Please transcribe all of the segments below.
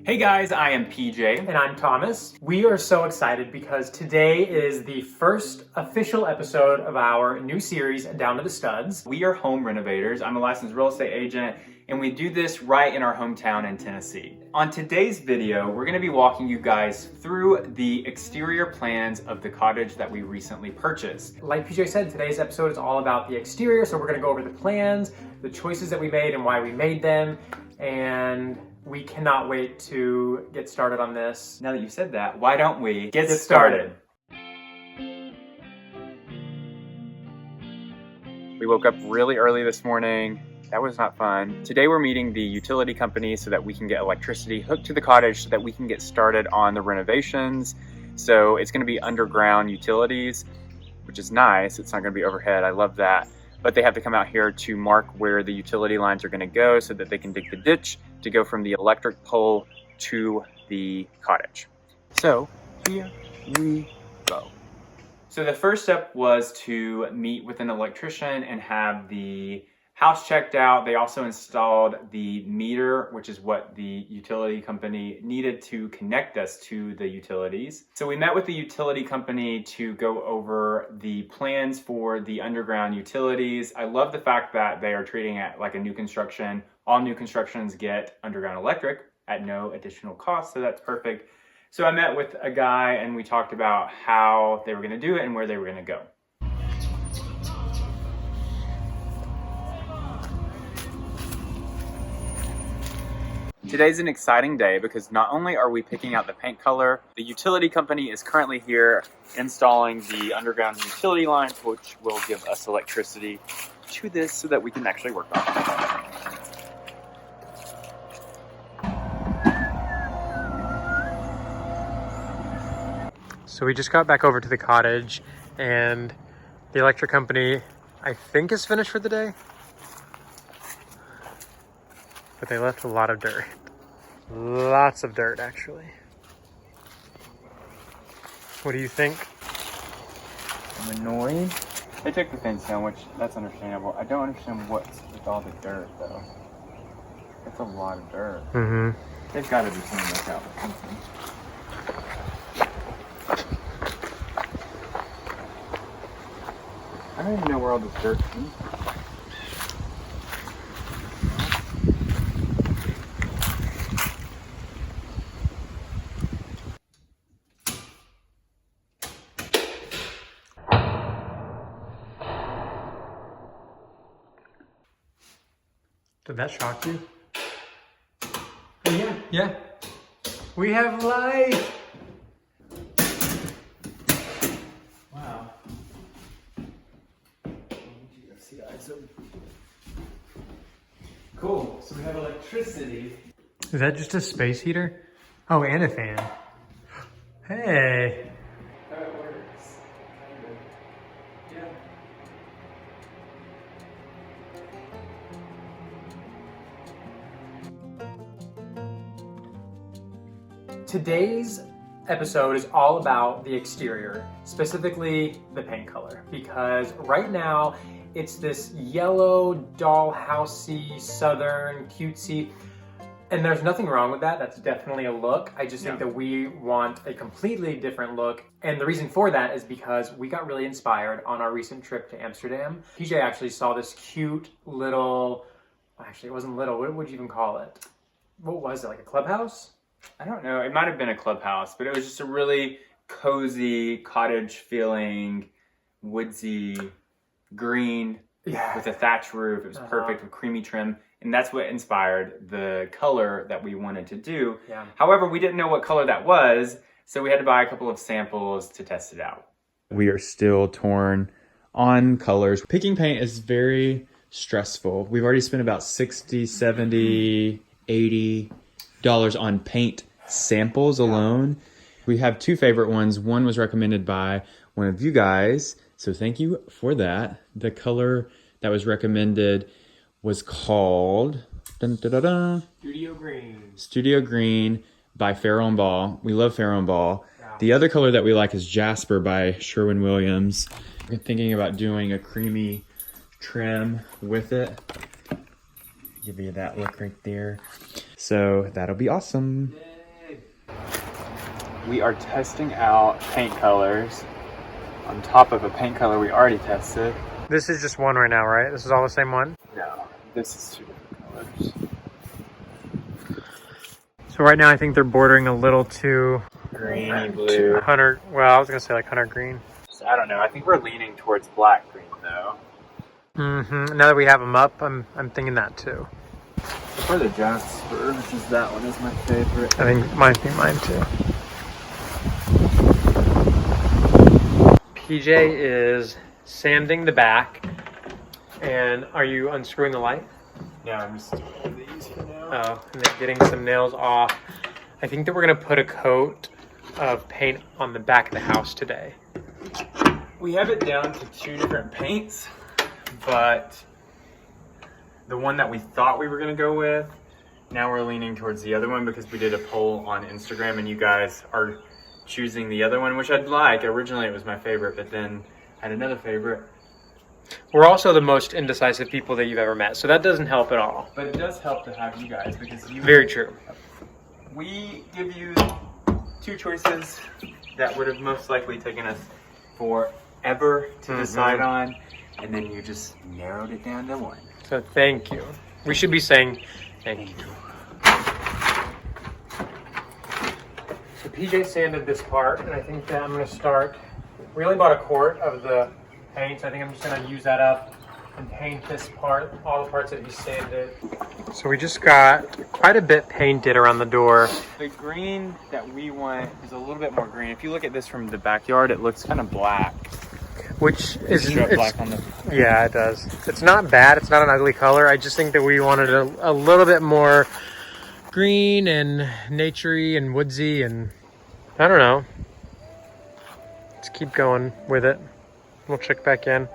Hey guys, I am PJ. And I'm Thomas. We are so excited because today is the first official episode of our new series, Down to the Studs. We are home renovators. I'm a licensed real estate agent, and we do this right in our hometown in Tennessee. On today's video, we're gonna be walking you guys through the exterior plans of the cottage that we recently purchased. Like PJ said, today's episode is all about the exterior, so we're gonna go over the plans, the choices that we made and why we made them, and we cannot wait to get started on this. Now that you said that, why don't we get started? We woke up really early this morning. That was not fun. Today we're meeting the utility company so that we can get electricity hooked to the cottage so that we can get started on the renovations. So it's gonna be underground utilities, which is nice. It's not gonna be overhead. I love that. But they have to come out here to mark where the utility lines are gonna go so that they can dig the ditch to go from the electric pole to the cottage. So here we go. So the first step was to meet with an electrician and have the house checked out. They also installed the meter, which is what the utility company needed to connect us to the utilities. So we met with the utility company to go over the plans for the underground utilities. I love the fact that they are treating it like a new construction. All new constructions get underground electric at no additional cost, so that's perfect. So I met with a guy and we talked about how they were gonna do it and where they were gonna go. Today's an exciting day because not only are we picking out the paint color, the utility company is currently here installing the underground utility lines, which will give us electricity to this so that we can actually work on it. So we just got back over to the cottage and the electric company, I think, is finished for the day. But they left a lot of dirt. Lots of dirt, actually. What do you think? I'm annoyed. They took the fence down, which that's understandable. I don't understand what's with all the dirt, though. It's a lot of dirt. Mm-hmm. They've got to be cleaning this out with something. I don't even know where all this dirt came from. Did that shock you? Oh, yeah. We have light! Wow. Cool, so we have electricity. Is that just a space heater? Oh, and a fan. Hey. How it works. Kind of. Yeah. Today's episode is all about the exterior, specifically the paint color, because right now it's this yellow, dollhousey, southern, cutesy, and there's nothing wrong with that. That's definitely a look. I just think that we want a completely different look, and the reason for that is because we got really inspired on our recent trip to Amsterdam. PJ actually saw this cute little, actually it wasn't little, what would you even call it? What was it, like a clubhouse? I don't know. It might have been a clubhouse, but it was just a really cozy cottage feeling, woodsy, green with a thatch roof. It was perfect with creamy trim. And that's what inspired the color that we wanted to do. Yeah. However, we didn't know what color that was, so we had to buy a couple of samples to test it out. We are still torn on colors. Picking paint is very stressful. We've already spent about $60, $70, $80 on paint samples alone. We have two favorite ones. One was recommended by one of you guys, so thank you for that. The color that was recommended was called Studio Green by Farrow & Ball. We love Farrow & Ball. Wow. The other color that we like is Jasper by Sherwin-Williams. We're thinking about doing a creamy trim with it. Give you that look right there. So that'll be awesome. we are testing out paint colors on top of a paint color we already tested. This is just one right now, right? This is all the same one? No, this is two different colors. So right now I think they're bordering a little too Greeny blue. hunter. Well, I was gonna say like hunter green. So I don't know. I think we're leaning towards black green though. Mm-hmm. Now that we have them up, I'm thinking that too. For the Jasper, which is that one, is my favorite. I think might be mine too. PJ is sanding the back, and are you unscrewing the light? Yeah, I'm just doing these for now. Oh, and then getting some nails off. I think that we're gonna put a coat of paint on the back of the house today. We have it down to two different paints, but the one that we thought we were gonna go with, now we're leaning towards the other one because we did a poll on Instagram and you guys are choosing the other one, which I'd like. Originally it was my favorite, but then I had another favorite. We're also the most indecisive people that you've ever met, so that doesn't help at all. But it does help to have you guys because you... Very true. We give you two choices that would have most likely taken us forever to decide on, and then you just narrowed it down to one. So thank you. We should be saying thank you. So PJ sanded this part, and I think that I'm gonna start. We only bought a quart of the paint, so I think I'm just gonna use that up and paint this part, all the parts that he sanded. So we just got quite a bit painted around the door. The green that we want is a little bit more green. If you look at this from the backyard, it looks kind of black. Which is Black on the... Yeah, it does. It's not bad. It's not an ugly color. I just think that we wanted a little bit more green and naturey and woodsy, and I don't know. Let's keep going with it. We'll check back in.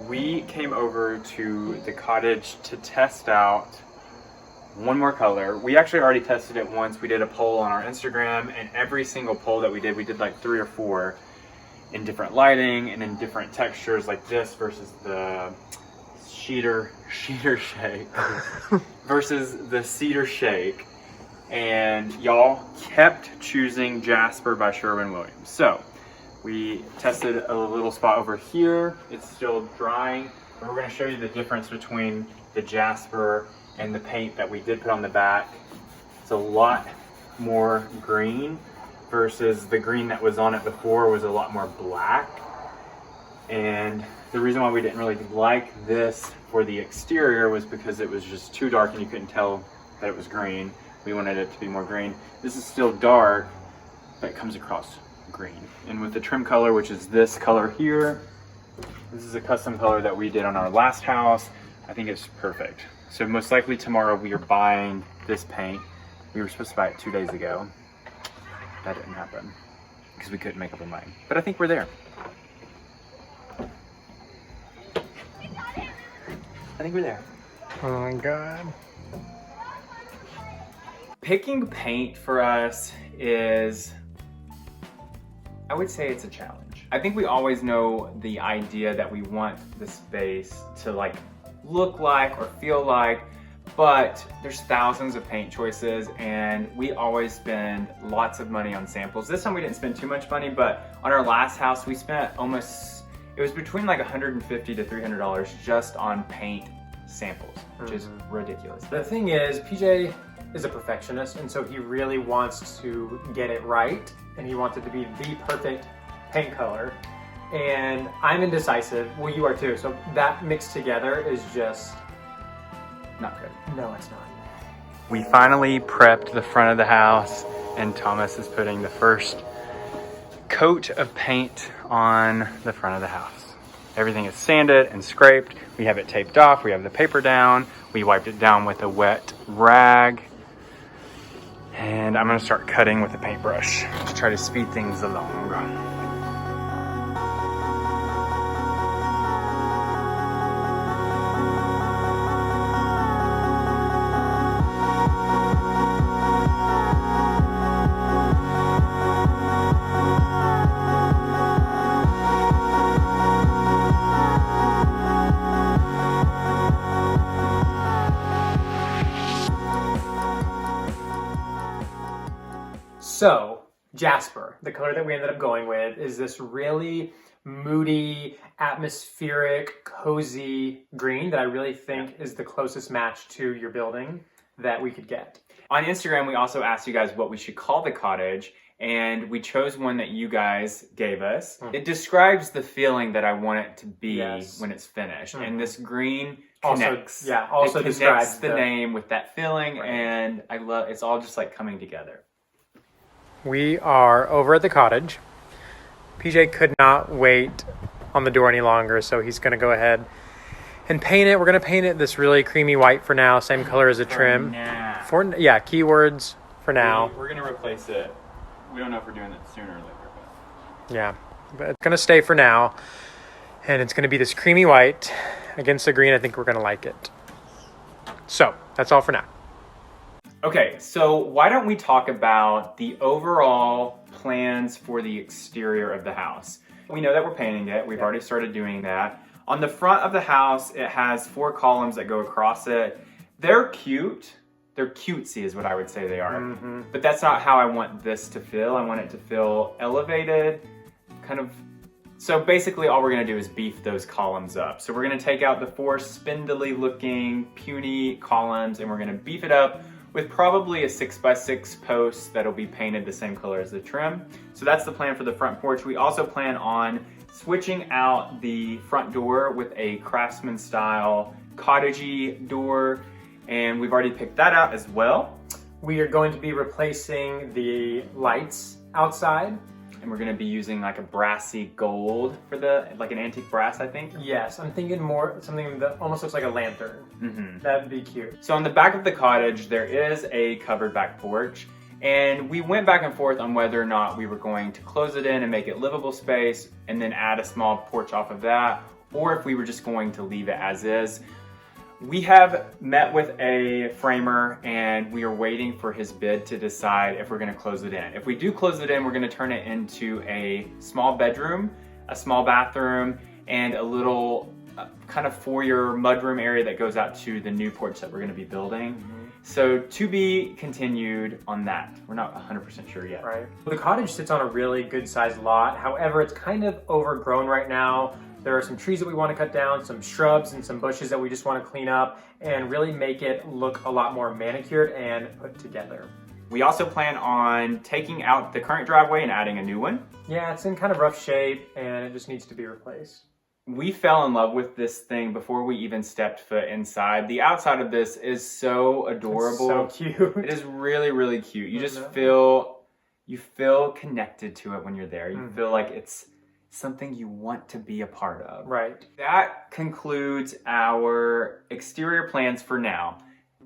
We came over to the cottage to test out one more color. We actually already tested it once. We did a poll on our Instagram, and every single poll that we did like 3 or 4 in different lighting and in different textures, like this versus the cedar shake versus the cedar shake. And y'all kept choosing Jasper by Sherwin-Williams. So we tested a little spot over here. It's still drying, but we're gonna show you the difference between the Jasper and the paint that we did put on the back. It's a lot more green versus the green that was on it before was a lot more black. And the reason why we didn't really like this for the exterior was because it was just too dark and you couldn't tell that it was green. We wanted it to be more green. This is still dark, but it comes across green. And with the trim color, which is this color here, this is a custom color that we did on our last house. I think it's perfect. So most likely tomorrow we are buying this paint. We were supposed to buy it 2 days ago. That didn't happen because we couldn't make up our mind. But I think we're there. I think we're there. Oh my God. Picking paint for us is, I would say it's a challenge. I think we always know the idea that we want the space to like look like or feel like, but there's thousands of paint choices and we always spend lots of money on samples. This time we didn't spend too much money, but on our last house we spent almost, it was between like $150 to $300 just on paint samples, which is ridiculous. The thing is, PJ is a perfectionist, and so he really wants to get it right, and he wants it to be the perfect paint color. And I'm indecisive. Well, you are too. So that mixed together is just Not good. no, it's not. We finally prepped the front of the house and Thomas is putting the first coat of paint on the front of the house. Everything is sanded and scraped. We have it taped off. We have the paper down. We wiped it down with a wet rag. And I'm gonna start cutting with a paintbrush to try to speed things along. So, Jasper, the color that we ended up going with, is this really moody, atmospheric, cozy green that I really think is the closest match to your building that we could get. On Instagram, we also asked you guys what we should call the cottage, and we chose one that you guys gave us. It describes the feeling that I want it to be when it's finished. And this green connects. Also it describes connects the name with that feeling, and I love it's all just like coming together. We are over at the cottage. PJ could not wait on the door any longer, so he's going to go ahead and paint it. We're going to paint it this really creamy white for now, same color as the trim. Keywords for now. We're going to replace it. We don't know if we're doing it sooner or later. Yeah, but it's going to stay for now, and it's going to be this creamy white against the green. I think we're going to like it. So that's all for now. Okay, so why don't we talk about the overall plans for the exterior of the house? We know that we're painting it. We've already started doing that. On the front of the house, it has 4 columns that go across it. They're cute. They're cutesy is what I would say they are. But that's not how I want this to feel. I want it to feel elevated, kind of. So basically all we're gonna do is beef those columns up. So we're gonna take out the 4 spindly looking, puny columns, and we're gonna beef it up with probably a 6x6 post that'll be painted the same color as the trim. So that's the plan for the front porch. We also plan on switching out the front door with a craftsman style cottagey door, and we've already picked that out as well. We are going to be replacing the lights outside. And we're gonna be using like a brassy gold for like an antique brass, I think. Yes, I'm thinking more something that almost looks like a lantern. That'd be cute. So on the back of the cottage, there is a covered back porch. And we went back and forth on whether or not we were going to close it in and make it livable space and then add a small porch off of that, or if we were just going to leave it as is. We have met with a framer and we are waiting for his bid to decide if we're gonna close it in. If we do close it in, we're gonna turn it into a small bedroom, a small bathroom, and a little kind of foyer mudroom area that goes out to the new porch that we're gonna be building. So to be continued on that. We're not 100% sure yet. Right. The cottage sits on a really good sized lot. However, it's kind of overgrown right now. There are some trees that we want to cut down, some shrubs and some bushes that we just want to clean up and really make it look a lot more manicured and put together. We also plan on taking out the current driveway and adding a new one. Yeah, it's in kind of rough shape and it just needs to be replaced. We fell in love with this thing before we even stepped foot inside. The outside of this is so adorable. It's so cute. It is really, really cute. You just feel connected to it when you're there. You feel like it's something you want to be a part of. Right. That concludes our exterior plans for now.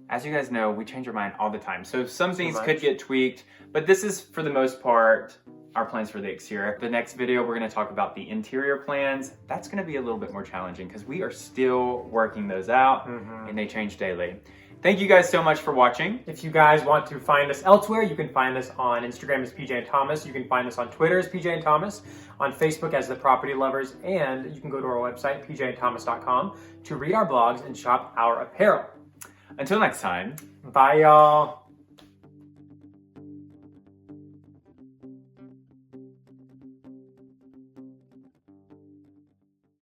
As you guys know, we change our mind all the time. So some things could get tweaked, but this is for the most part our plans for the exterior. The next video, we're gonna talk about the interior plans. That's gonna be a little bit more challenging because we are still working those out and they change daily. Thank you guys so much for watching. If you guys want to find us elsewhere, you can find us on Instagram as PJ and Thomas. You can find us on Twitter as PJ and Thomas, on Facebook as The Property Lovers, and you can go to our website, pjandthomas.com, to read our blogs and shop our apparel. Until next time. Bye, y'all.